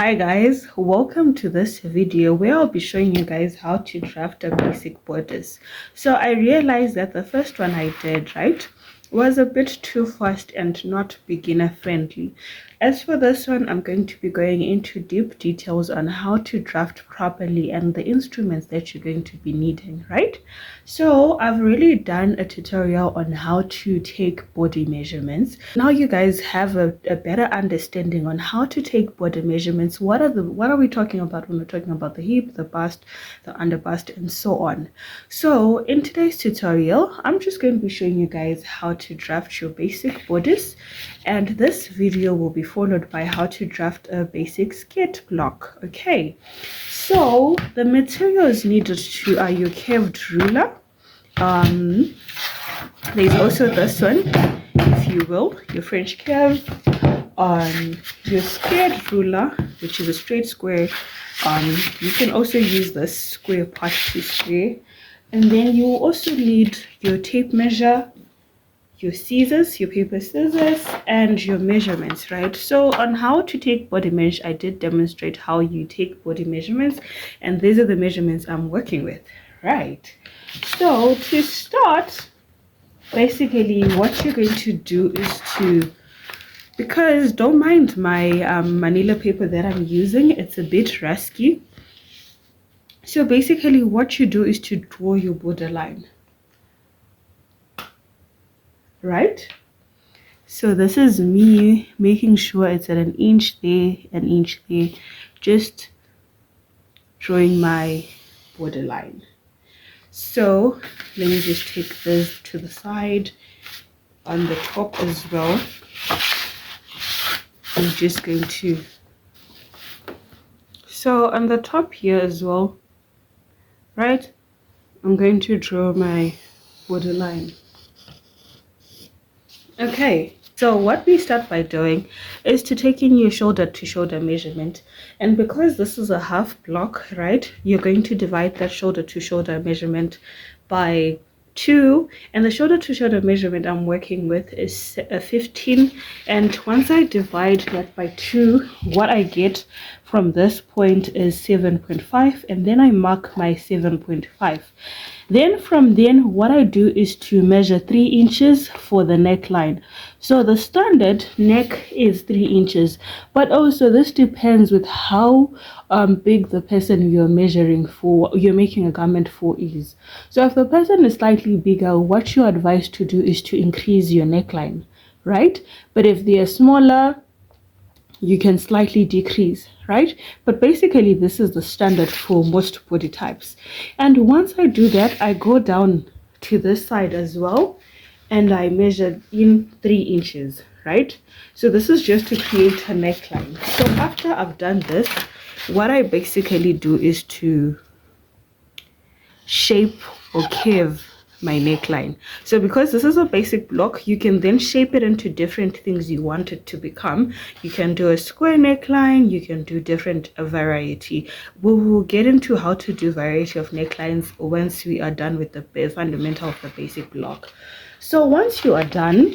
Hi guys, welcome to this video where I'll be showing you guys how to draft a basic bodice. So I realized that the first one I did, right, was a bit too fast and not beginner friendly. As for this one, I'm going to be going into deep details on how to draft properly and the instruments that you're going to be needing, right? So I've really done a tutorial on how to take body measurements. Now you guys have a better understanding on how to take body measurements. What are we talking about when we're talking about the hip, the bust, the under bust, and so on. So in today's tutorial, I'm just going to be showing you guys how to draft your basic bodice, and this video will be followed by how to draft a basic skirt block. Okay, so the materials needed are your curved ruler. There's also this one, if you will, your French curve, your squared ruler, which is a straight square. You can also use this square part to square, and then you also need your tape measure, your scissors, your paper scissors, and your measurements, right? So on how to take body measure, I did demonstrate how you take body measurements, and these are the measurements I'm working with, right? So to start, basically what you're going to do is to, because don't mind my manila paper that I'm using, it's a bit rusty. So basically what you do is to draw your borderline, right? So this is me making sure it's at an inch there, just drawing my borderline. So let me just take this to the side. On the top as well, I'm just going to, so on the top here as well, right, I'm going to draw my borderline. Okay, so what we start by doing is to taking your shoulder to shoulder measurement, and because this is a half block, right, you're going to divide that shoulder to shoulder measurement by 2, and the shoulder to shoulder measurement I'm working with is 15, and once I divide that by 2, what I get from this point is 7.5, and then I mark my 7.5. Then from then what I do is to measure 3 inches for the neckline. So the standard neck is 3 inches, but also this depends with how big the person you're measuring for, you're making a garment for is. So if the person is slightly bigger, what you're advised to do is to increase your neckline, right? But if they are smaller, you can slightly decrease, right? But basically this is the standard for most body types. And once I do that, I go down to this side as well, and I measure in 3 inches, right? So this is just to create a neckline. So after I've done this, what I basically do is to shape or curve my neckline. So because this is a basic block, you can then shape it into different things you want it to become. You can do a square neckline, you can do a variety. We will get into how to do variety of necklines once we are done with the fundamental of the basic block. So once you are done,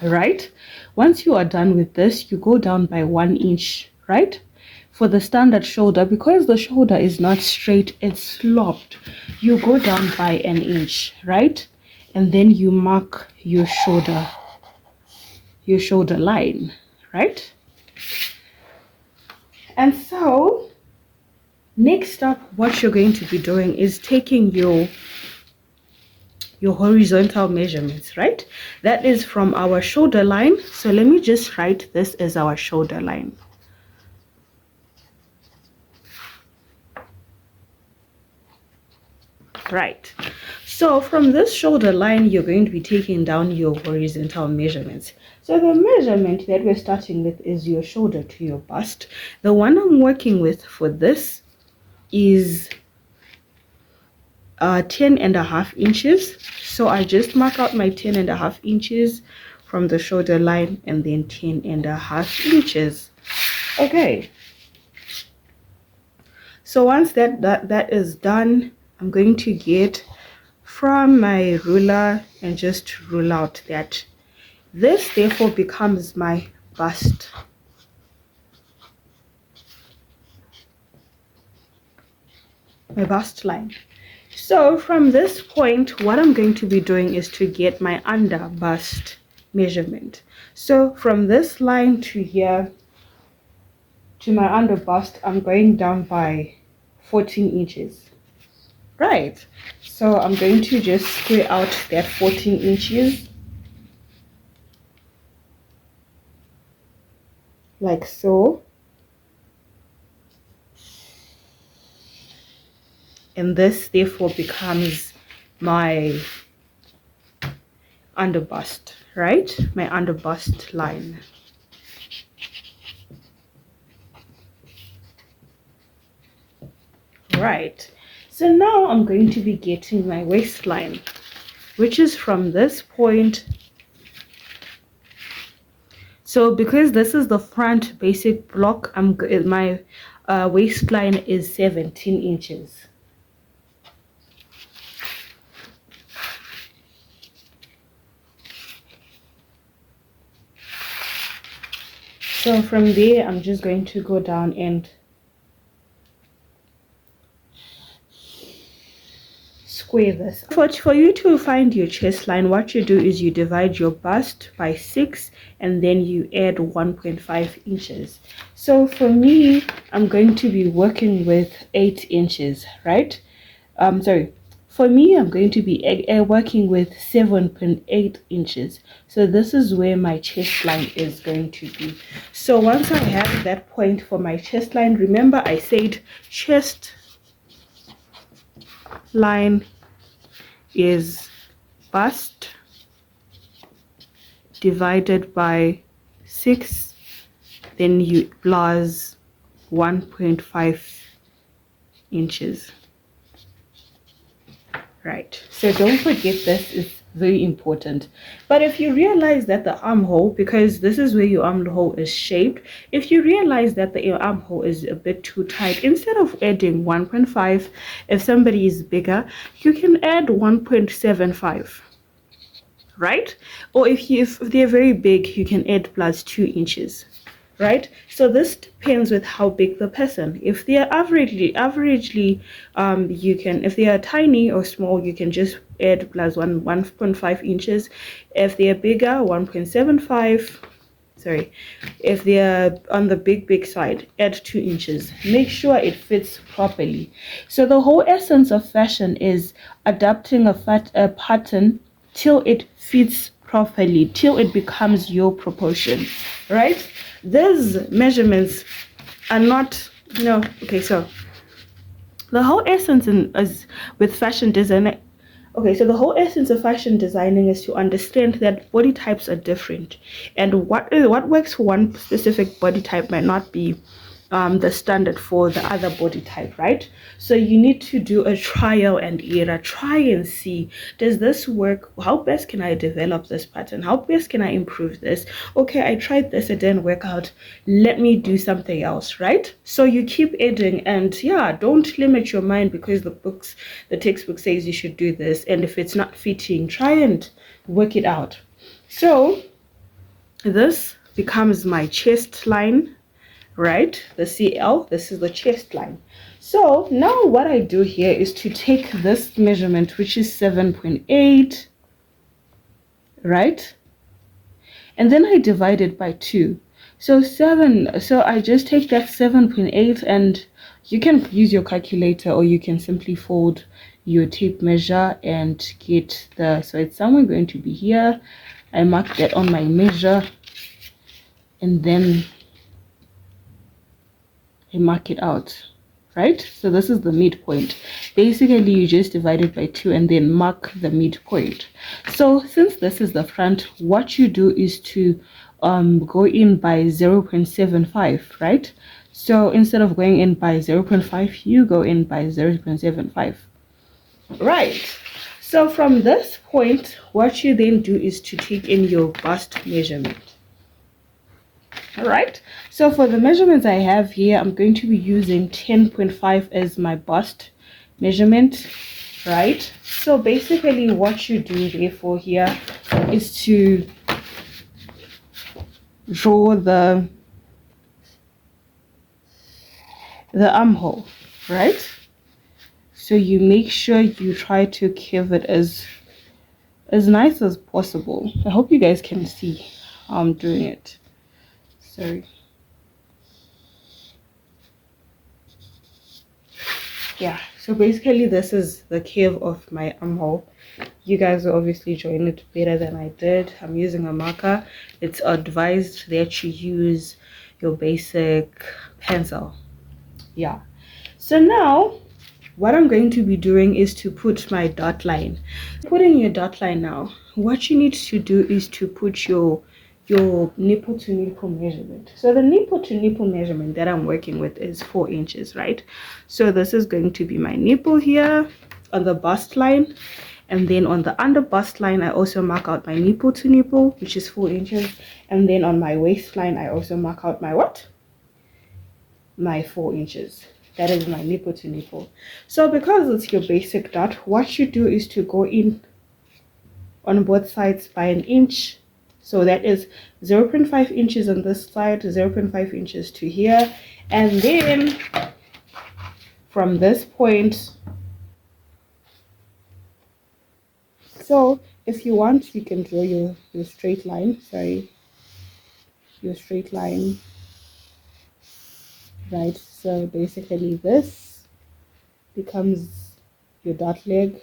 right, once you are done with this, you go down by 1 inch, right? For the standard shoulder, because the shoulder is not straight, it's sloped, you go down by 1 inch, right? And then you mark your shoulder line, right? And so next up, what you're going to be doing is taking your horizontal measurements, right? That is from our shoulder line. So let me just write this as our shoulder line. Right, so from this shoulder line, you're going to be taking down your horizontal measurements. So the measurement that we're starting with is your shoulder to your bust. The one I'm working with for this is 10.5 inches. So I just mark out my 10.5 inches from the shoulder line, and then 10.5 inches. Okay, so once that is done, I'm going to get from my ruler and just rule out that this therefore becomes my bust. my bust line. So from this point, what I'm going to be doing is to get my under bust measurement. So from this line to here to my under bust, I'm going down by 14 inches. Right. So I'm going to just square out that 14 inches like so. And this therefore becomes my under bust, right? My under bust line. Right. So now I'm going to be getting my waistline, which is from this point. So because this is the front basic block, my waistline is 17 inches. So from there, I'm just going to go down and square this. For you to find your chest line, what you do is you divide your bust by 6 and then you add 1.5 inches. So for me, I'm going to be working with 8 inches, right? For me, I'm going to be working with 7.8 inches. So this is where my chest line is going to be. So once I have that point for my chest line, remember I said chest line is bust divided by 6, then you plus 1.5 inches. Right, so don't forget this is very important. But if you realize that the armhole, because this is where your armhole is shaped, if you realize that the armhole is a bit too tight, instead of adding 1.5, if somebody is bigger, you can add 1.75, right? Or if they're very big, you can add plus 2 inches. Right, so this depends with how big the person. If they are averagely you can, if they are tiny or small, you can just add plus 1.5 inches. If they are bigger, 1.75. Sorry, if they are on the big side, add 2 inches. Make sure it fits properly. So the whole essence of fashion is adapting a pattern till it fits properly, till it becomes your proportion, right? These measurements are not, okay, so the whole essence is with fashion design. Okay, so the whole essence of fashion designing is to understand that body types are different, and what works for one specific body type might not be the standard for the other body type, right? So you need to do a trial and error. Try and see, does this work? How best can I develop this pattern? How best can I improve this? Okay, I tried this, it didn't work out, let me do something else, right? So you keep adding, and yeah, don't limit your mind because the textbook says you should do this, and if it's not fitting, try and work it out. So this becomes my chest line, right? The CL, this is the chest line. So now what I do here is to take this measurement, which is 7.8, right? And then I divide it by 2. So I just take that 7.8, and you can use your calculator, or you can simply fold your tape measure and get so it's somewhere going to be here. I mark that on my measure, and then I mark it out, right? So this is the midpoint. Basically, you just divide it by 2 and then mark the midpoint. So since this is the front, what you do is to go in by 0.75, right? So instead of going in by 0.5, you go in by 0.75, right? So from this point, what you then do is to take in your bust measurement. All right, so for the measurements I have here, I'm going to be using 10.5 as my bust measurement, right? So basically what you do therefore here is to draw the armhole, right? So you make sure you try to curve it as nice as possible. I hope you guys can see how I'm doing it. Sorry. Yeah, so basically this is the curve of my armhole. You guys will obviously join it better than I did. I'm using a marker. It's advised that you use your basic pencil. Yeah, so now what I'm going to be doing is to put my dot line. Putting your dot line now, what you need to do is to put your nipple to nipple measurement. So the nipple to nipple measurement that I'm working with is 4 inches, right? So this is going to be my nipple here on the bust line, and then on the under bust line I also mark out my nipple to nipple, which is 4 inches, and then on my waistline I also mark out my what? My 4 inches. That is my nipple to nipple. So because it's your basic dot, what you do is to go in on both sides by an inch. So that is 0.5 inches on this side, 0.5 inches to here, and then from this point, so if you want you can draw your straight line, your straight line, right? So basically this becomes your dot leg,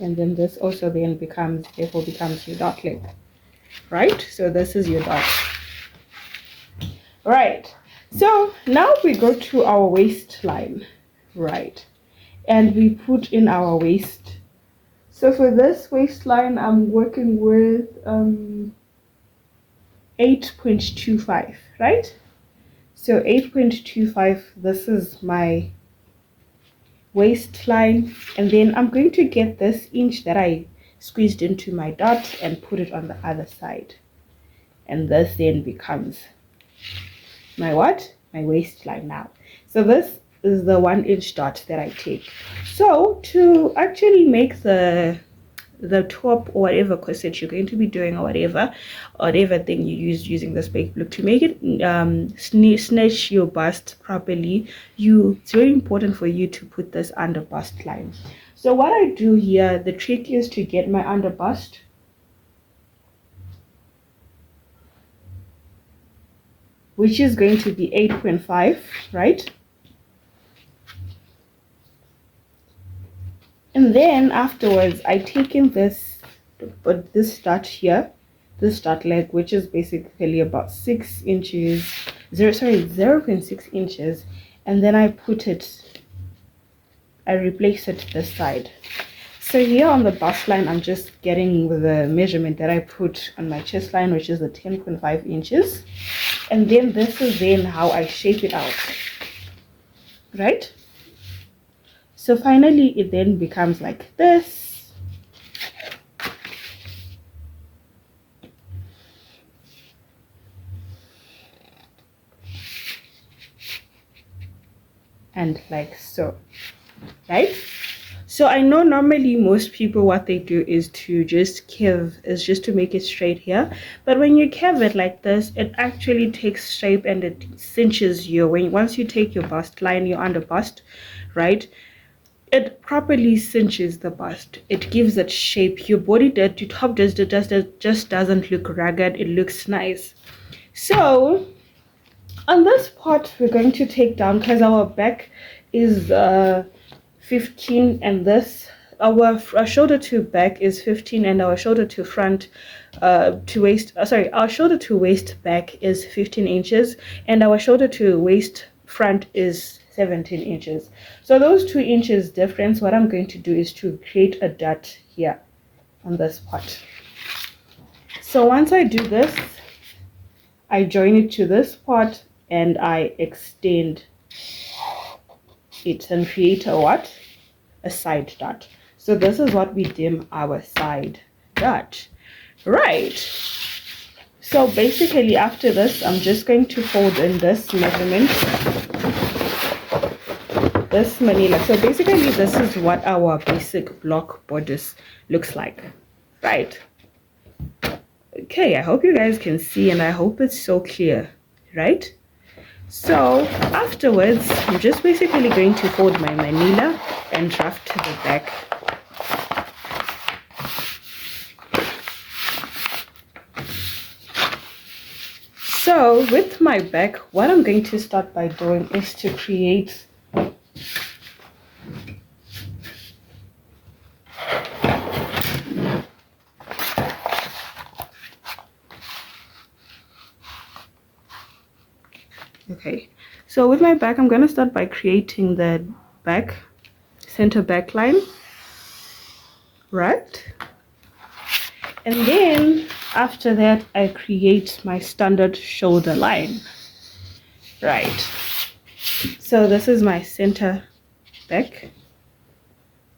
and then this also then becomes your dot leg, right? So this is your dot, right? So now we go to our waistline, right, and we put in our waist. So for this waistline I'm working with 8.25, right? So 8.25, this is my waistline, and then I'm going to get this inch that I squeezed into my dot and put it on the other side, and this then becomes my what? My waistline now. So this is the 1 inch dot that I take. So to actually make the top or whatever corset you're going to be doing, or whatever thing you use using this baked look, to make it snatch your bust properly, it's very important for you to put this under bust line. So what I do here, the trick is to get my under bust, which is going to be 8.5, right? And then afterwards I take in this dot here, this dot leg, which is basically about 6 inches, 0.6 inches, and then I replace it this side. So here on the bust line I'm just getting the measurement that I put on my chest line, which is the 10.5 inches, and then this is then how I shape it out, right? So finally it then becomes like this. And like so, right? So I know normally most people, what they do is to just curve, is just to make it straight here, but when you curve it like this, it actually takes shape and it cinches you. Once you take your bust line, your under bust, right, it properly cinches the bust. It gives it shape. Your body, that your top just doesn't look ragged, it looks nice. So on this part we're going to take down, because our back is 15, and this, our shoulder to back is 15, and our shoulder to front to waist, our shoulder to waist back is 15 inches, and our shoulder to waist front is 17 inches. So those 2 inches difference, what I'm going to do is to create a dot here on this part. So once I do this, I join it to this part and I extend it and create a what? A side dot. So this is what we dim our side dot, right? So basically after this I'm just going to fold in this measurement, this manila. So basically this is what our basic block bodice looks like, right? Okay, I hope you guys can see, and I hope it's so clear, right? So afterwards, I'm just basically going to fold my manila and draft to the back. So with my back, what I'm going to start by doing is to create okay, so with my back, I'm going to start by creating the back center back line, right? And then after that, I create my standard shoulder line, right? So this is my center back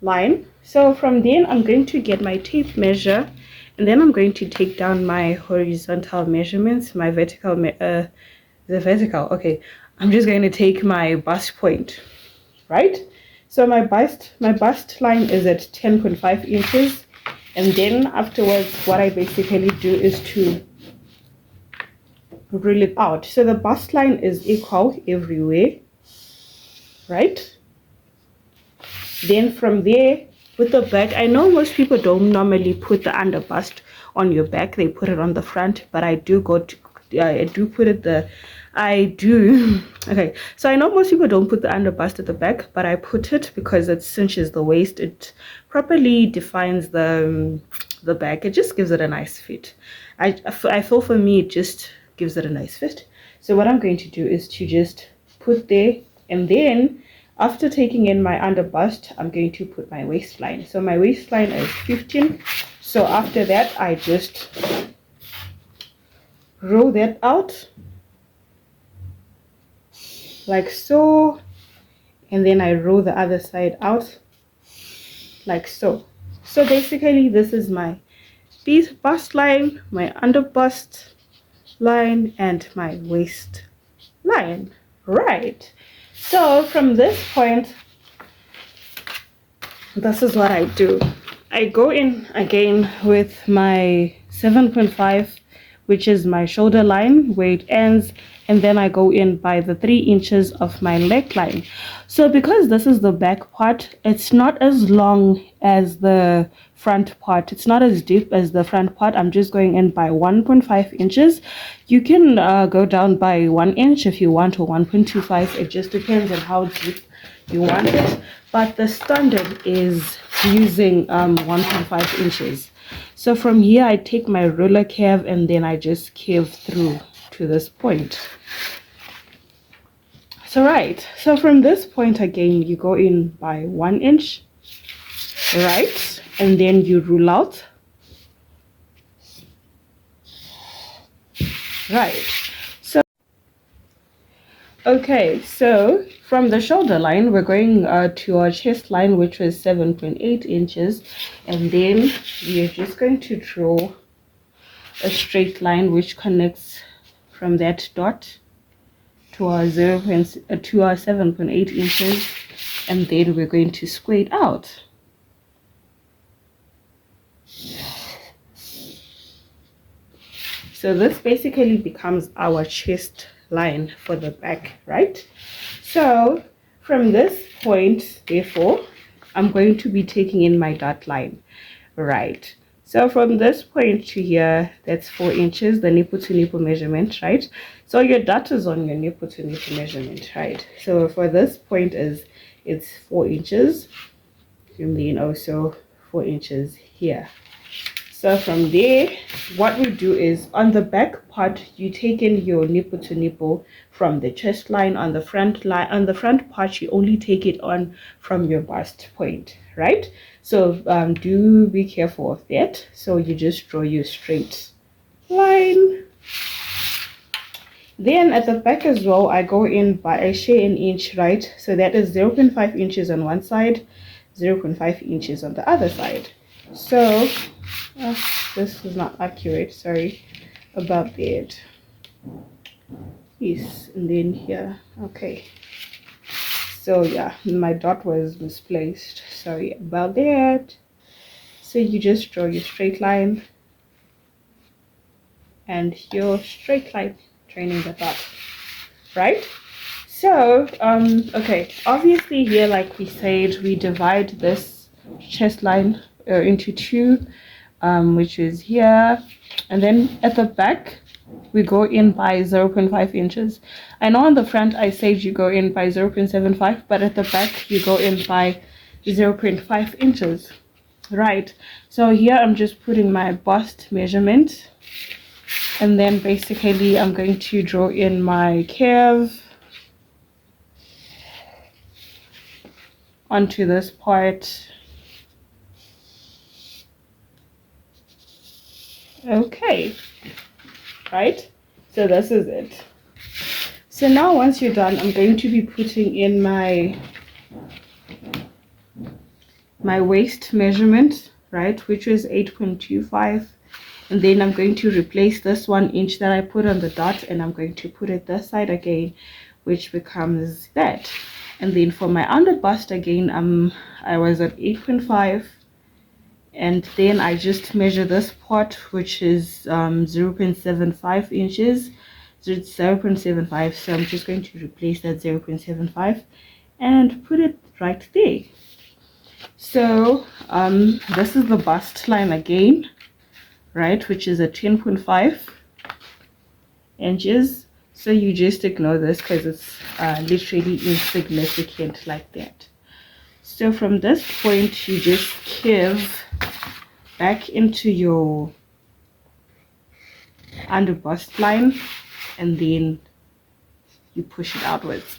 line. So from then I'm going to get my tape measure, and then I'm going to take down my horizontal measurements, my vertical okay, I'm just going to take my bust point, right? So my bust line is at 10.5 inches, and then afterwards what I basically do is to rule it out. So the bust line is equal everywhere, right? Then from there, with the back, I know most people don't normally put the under bust on your back, they put it on the front, but I do okay, so I know most people don't put the under bust at the back, but I put it because it cinches the waist, it properly defines the back, it just gives it a nice fit. I feel for me it just gives it a nice fit. So what I'm going to do is to just put there, and then after taking in my under bust, I'm going to put my waistline. So my waistline is 15. So after that, I just roll that out like so, and then I roll the other side out like so. So basically this is my bust line, my under bust line, and my waist line, right? So from this point, this is what I do. I go in again with my 7.5, which is my shoulder line where it ends, and then I go in by the 3 inches of my leg line. So because this is the back part, it's not as long as the front part, it's not as deep as the front part. I'm just going in by 1.5 inches. You can go down by 1 inch if you want, or 1.25. It just depends on how deep you want it, but the standard is using 1.5 inches. So from here I take my ruler curve, and then I just curve through to this point. So right, so from this point again you go in by 1 inch, right, and then you rule out, right? So okay, so from the shoulder line we're going to our chest line, which was 7.8 inches, and then we are just going to draw a straight line which connects from that dot to our 7.8 inches, and then we're going to square it out. So this basically becomes our chest line for the back, right? So from this point, therefore, I'm going to be taking in my dot line, right? So from this point to here, that's 4 inches, the nipple to nipple measurement, right? So your dot is on your nipple to nipple measurement, right? So for this point it's 4 inches, and then also 4 inches here. So from there, what we do is on the back part, you take in your nipple to nipple from the chest line. On the front part, you only take it on from your bust point, right? So do be careful of that. So you just draw your straight line. Then at the back as well, I go in by I share an inch, right? So that is 0.5 inches on one side, 0.5 inches on the other side. So this is not accurate, sorry about that. Yes, and then here, okay. So yeah, my dot was misplaced, sorry about that. So you just draw your straight line and your straight line, training the dot. right? So okay, obviously here, like we said, we divide this chest line into two, which is here, and then at the back we go in by 0.5 inches. I know on the front I said you go in by 0.75, but at the back you go in by 0.5 inches, right? So here I'm just putting my bust measurement, and then basically I'm going to draw in my curve onto this part. Okay, right? So this is it. So now once you're done, I'm going to be putting in my waist measurement, right, which is 8.25, and then I'm going to replace this 1 inch that I put on the dot, and I'm going to put it this side again, which becomes that. And then for my under bust again, I was at 8.5, and then I just measure this part, which is 0.75 inches. So it's 0.75, so I'm just going to replace that 0.75 and put it right there. So this is the bust line again, right, which is at 10.5 inches. So you just ignore this because it's literally insignificant like that. So from this point you just curve back into your under bust line, and then you push it outwards.